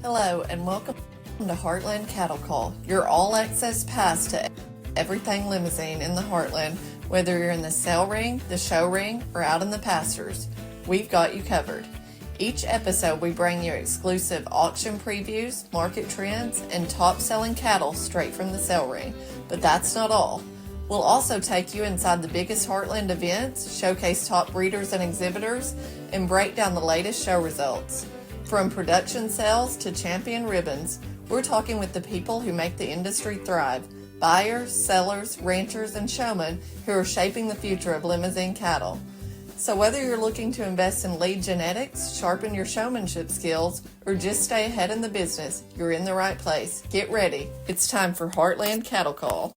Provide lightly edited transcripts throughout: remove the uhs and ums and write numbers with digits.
Hello and welcome to Heartland Cattle Call, your all-access pass to everything Limousin in the Heartland. Whether you're in the sale ring, the show ring, or out in the pastures, we've got you covered. Each episode we bring you exclusive auction previews, market trends, and top-selling cattle straight from the sale ring. But that's not all. We'll also take you inside the biggest Heartland events, showcase top breeders and exhibitors, and break down the latest show results. From production sales to champion ribbons, we're talking with the people who make the industry thrive. Buyers, sellers, ranchers, and showmen who are shaping the future of Limousin cattle. So whether you're looking to invest in lead genetics, sharpen your showmanship skills, or just stay ahead in the business, you're in the right place. Get ready. It's time for Heartland Cattle Call.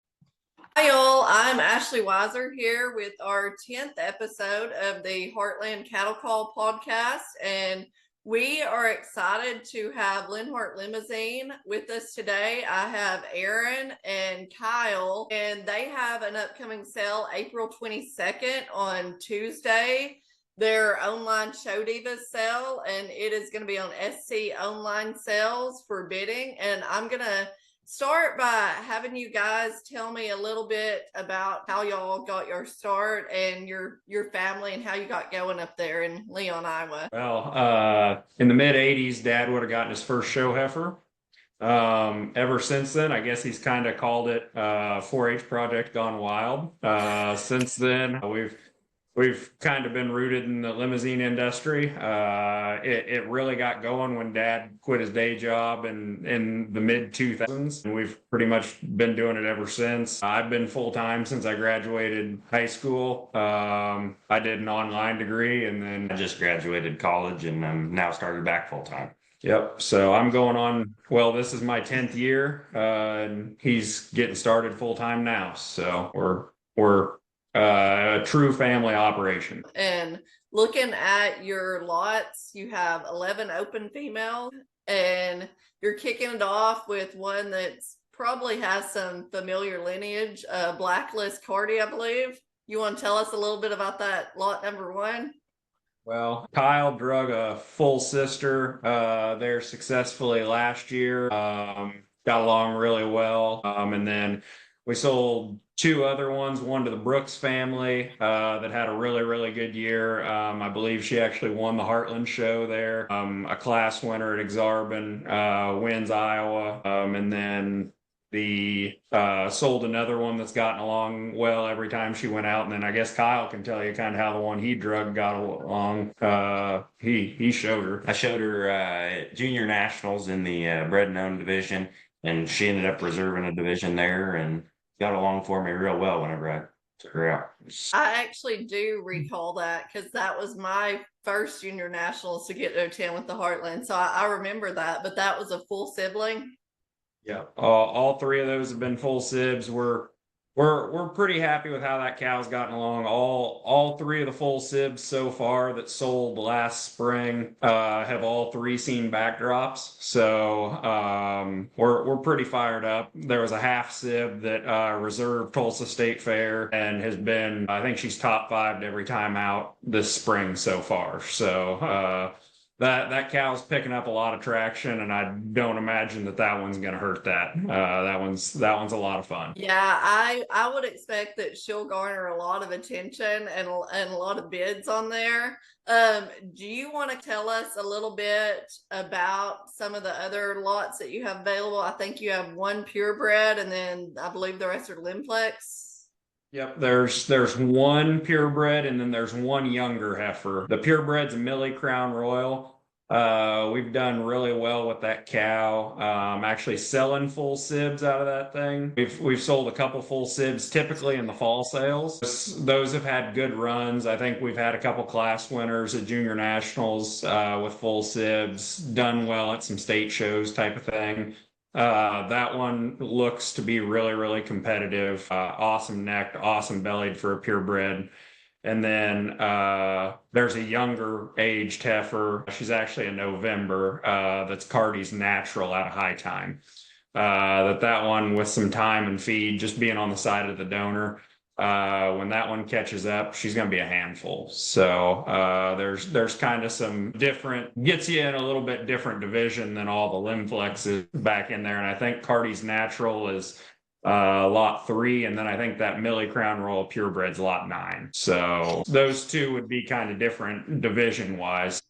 Hi y'all, I'm Ashley Weiser here with our 10th episode of the Heartland Cattle Call podcast, and we are excited to have Linhart Limousin with us today. I have Aaron and Kyle, and they have an upcoming sale April 22nd on Tuesday, their online show Divas sale, and it is going to be on SC Online Sales for bidding. And I'm going to start by having you guys tell me a little bit about how y'all got your start and your family and how you got going up there in Leon, Iowa. Well, in the mid 80s, Dad would have gotten his first show heifer. Ever since then, I guess he's kind of called it 4-H project gone wild. Since then, we've kind of been rooted in the limousine industry. It really got going when Dad quit his day job in the mid 2000s, and we've pretty much been doing it ever since. I've been full-time since I graduated high school. I did an online degree, and then I just graduated college and I'm now started back full-time. Yep. So I'm going on, well, this is my 10th year, and he's getting started full-time now. So we're a true family operation. And looking at your lots, you have 11 open females, and you're kicking it off with one that's probably has some familiar lineage, Blacklist Cardi, I believe. You want to tell us a little bit about that lot number one? Well, Kyle drug a full sister there successfully last year. Got along really well. And then we sold two other ones, one to the Brooks family that had a really, really good year. I believe she actually won the Heartland show there. A class winner at Exarban, wins Iowa. And then sold another one that's gotten along well every time she went out. And then I guess Kyle can tell you kind of how the one he drug got along. He showed her. I showed her at junior nationals in the bred and owned division, and she ended up reserving a division there and got along for me real well whenever I took her out. I actually do recall that because that was my first junior nationals to get to attend with the Heartland. So I remember that, but that was a full sibling. Yeah, all three of those have been full sibs. We're pretty happy with how that cow's gotten along. All three of the full sibs so far that sold last spring have all three seen backdrops. So we're pretty fired up. There was a half sib that reserved Tulsa State Fair and has been, I think she's top 5 every time out this spring so far. So that cow's picking up a lot of traction, and I don't imagine that one's going to hurt that. That one's a lot of fun. Yeah, I would expect that she'll garner a lot of attention and a lot of bids on there. Do you want to tell us a little bit about some of the other lots that you have available? I think you have one purebred, and then I believe the rest are Lim-Flex. Yep, there's one purebred, and then there's one younger heifer. The purebred's a Millie Crown Royal. We've done really well with that cow. Actually selling full sibs out of that thing. We've sold a couple full sibs typically in the fall sales. Those have had good runs. I think we've had a couple class winners at junior nationals with full sibs, done well at some state shows type of thing. That one looks to be really, really competitive. Awesome necked, awesome bellied for a purebred. And then there's a younger aged heifer. She's actually a November. That's Cardi's natural out of High Time. That one with some time and feed, just being on the side of the donor, When that one catches up, she's going to be a handful. So there's kind of some different, gets you in a little bit different division than all the Lim-Flexes back in there. And I think Cardi's Natural is lot 3, and then I think that Millie Crown Royal Purebred's lot 9. So those two would be kind of different division wise.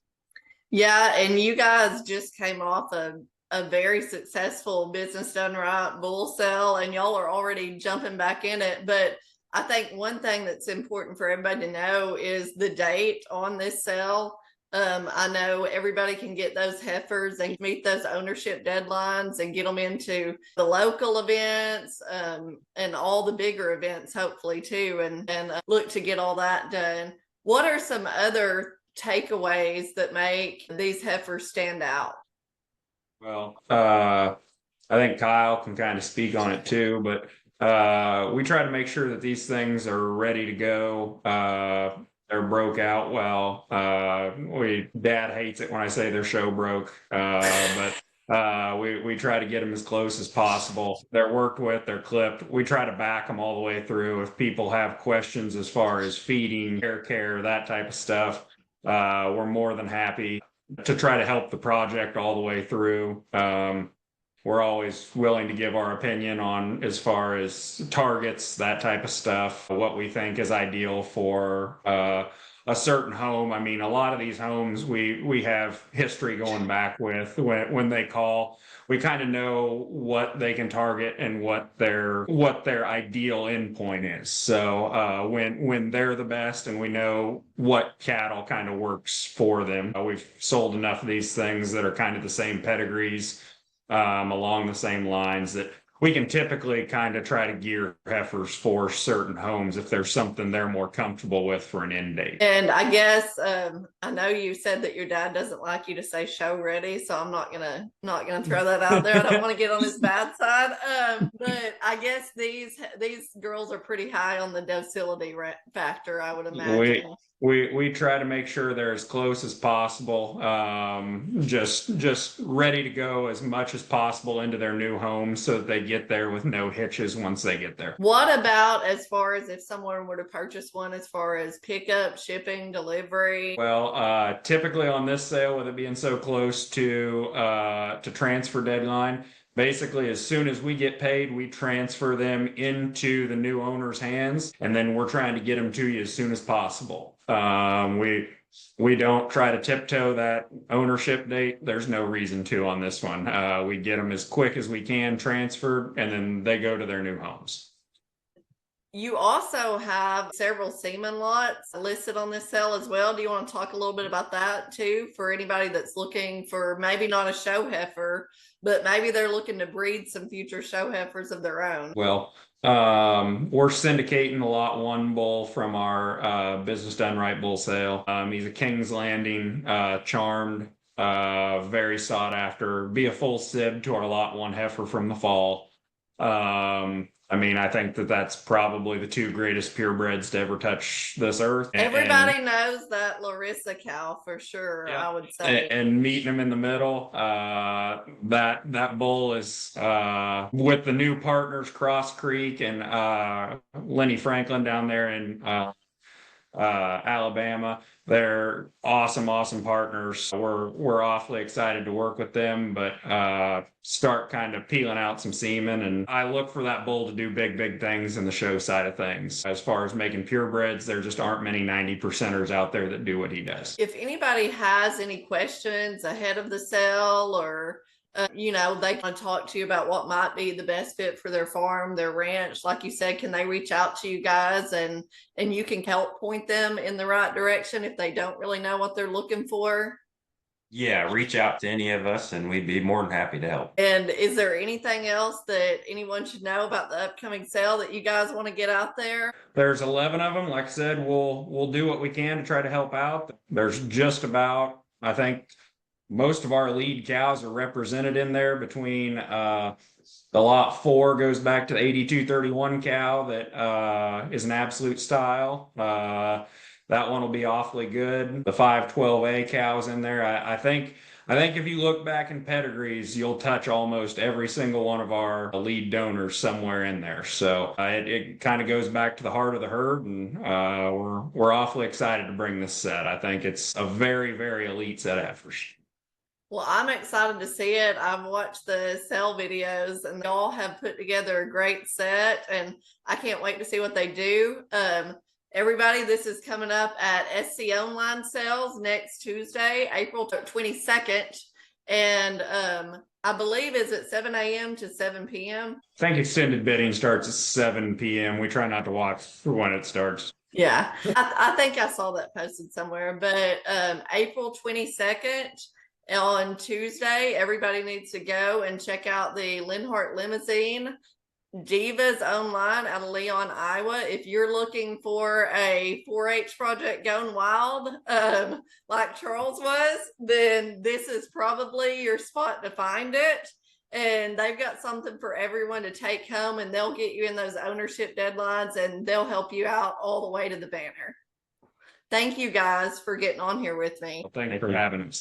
Yeah, and you guys just came off a very successful Business Done Right bull sale, and y'all are already jumping back in it. But I think one thing that's important for everybody to know is the date on this sale. I know everybody can get those heifers and meet those ownership deadlines and get them into the local events and all the bigger events, hopefully, too, and look to get all that done. What are some other takeaways that make these heifers stand out? Well, I think Kyle can kind of speak on it too, but we try to make sure that these things are ready to go. They're broke out well. Dad hates it when I say they're show broke, but we try to get them as close as possible. They're worked with, they're clipped. We try to back them all the way through. If people have questions as far as feeding, hair care, that type of stuff, we're more than happy to try to help the project all the way through. We're always willing to give our opinion on as far as targets, that type of stuff, what we think is ideal for a certain home. I mean, a lot of these homes we have history going back with. When they call, we kind of know what they can target and what their ideal endpoint is. So when they're the best and we know what cattle kind of works for them, we've sold enough of these things that are kind of the same pedigrees, along the same lines, that we can typically kind of try to gear heifers for certain homes if there's something they're more comfortable with for an end date. And I guess I know you said that your dad doesn't like you to say show ready, so I'm not gonna throw that out there. I don't want to get on his bad side. But I guess these girls are pretty high on the docility factor, I would imagine. We try to make sure they're as close as possible, just ready to go as much as possible into their new home so that they get there with no hitches once they get there. What about as far as if someone were to purchase one, as far as pickup, shipping, delivery? Well, typically on this sale, with it being so close to transfer deadline, basically, as soon as we get paid, we transfer them into the new owner's hands, and then we're trying to get them to you as soon as possible. We don't try to tiptoe that ownership date. There's no reason to on this one. We get them as quick as we can transferred, and then they go to their new homes. You also have several semen lots listed on this sale as well. Do you want to talk a little bit about that too, for anybody that's looking for maybe not a show heifer, but maybe they're looking to breed some future show heifers of their own? Well, we're syndicating the lot 1 bull from our Business Done Right bull sale. He's a King's Landing, charmed, very sought after. Be a full sib to our lot 1 heifer from the fall. I mean, I think that's probably the 2 greatest purebreds to ever touch this earth. Everybody knows that Larissa cow for sure, yeah. I would say. And meeting them in the middle, that bull is with the new partners, Cross Creek and Lenny Franklin down there in Alabama. They're awesome partners. We're awfully excited to work with them, but start kind of peeling out some semen. And I look for that bull to do big things in the show side of things. As far as making purebreds, there just aren't many 90%ers out there that do what he does. If anybody has any questions ahead of the sale, or they want to talk to you about what might be the best fit for their farm, their ranch, like you said, can they reach out to you guys and you can help point them in the right direction if they don't really know what they're looking for? Yeah, reach out to any of us and we'd be more than happy to help. And is there anything else that anyone should know about the upcoming sale that you guys want to get out there? There's 11 of them. Like I said, we'll do what we can to try to help out. There's just about, I think, most of our lead cows are represented in there. Between the lot 4 goes back to the 8231 cow that is an absolute style. that one will be awfully good. The 512A cows in there, I think if you look back in pedigrees, you'll touch almost every single one of our lead donors somewhere in there. So it kind of goes back to the heart of the herd, and we're awfully excited to bring this set. I think it's a very, very elite set of heifers. Well, I'm excited to see it. I've watched the sale videos and they all have put together a great set, and I can't wait to see what they do. Everybody, this is coming up at SC Online Sales next Tuesday, April 22nd. And I believe is it 7 a.m. to 7 p.m.? I think extended bidding starts at 7 p.m. We try not to watch for when it starts. Yeah, I think I saw that posted somewhere, but April 22nd. On Tuesday, everybody needs to go and check out the Linhart Limousin Divas online out of Leon, Iowa. If you're looking for a 4-H project going wild, like Charles was, then this is probably your spot to find it. And they've got something for everyone to take home, and they'll get you in those ownership deadlines, and they'll help you out all the way to the banner. Thank you guys for getting on here with me. Well, thank you for having us.